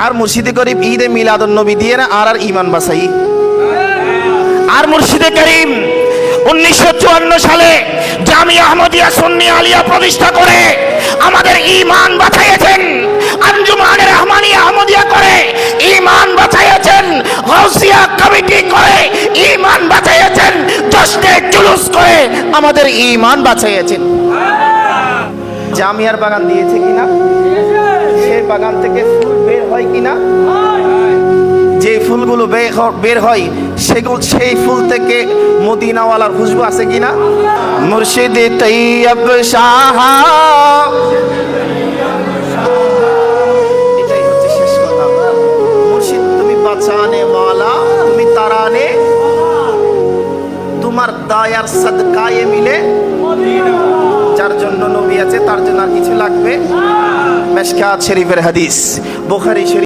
আর মুর্শিদে করিম ঈদে মিলাদুন নবী দিয়ে না আর ঈমান বাঁচাই। আর মুর্শিদে করিম 1954 সালে জামিয়া আহমদিয়া সুন্নি আলিয়া প্রতিষ্ঠা করে আমাদের ঈমান বাঁচাইয়েছেন। আঞ্জুমানে রহমানিয়া আহমদিয়া করে ঈমান বাঁচাইয়েছেন। গাউসিয়া কমিটি করে ঈমান বাঁচাইয়েছেন। জশ্নে জুলুস করে আমাদের ঈমান বাঁচাইয়েছেন। জামিয়ার বাগান দিয়েছে কিনা? সেই বাগান থেকে ফুল বের হয় কিনা? যে ফুলগুলো বের হয় সেগুলো, সেই ফুল থেকে মদিনাওয়ালার খুশবু আছে কিনা? মুর্শিদ তৈয়ব শাহ, এটাই হচ্ছে শেষ কথা। মুর্শিদ তুমি বাঁচানে ওয়ালা, তুমি তারানে, তোমার দায়ার সদকায়ে মিলে। যার জন্য নবী আছে তার জন্য আর কিছু লাগবে? মিশকাত শরীফের হাদিস, বুখারী শরীফ।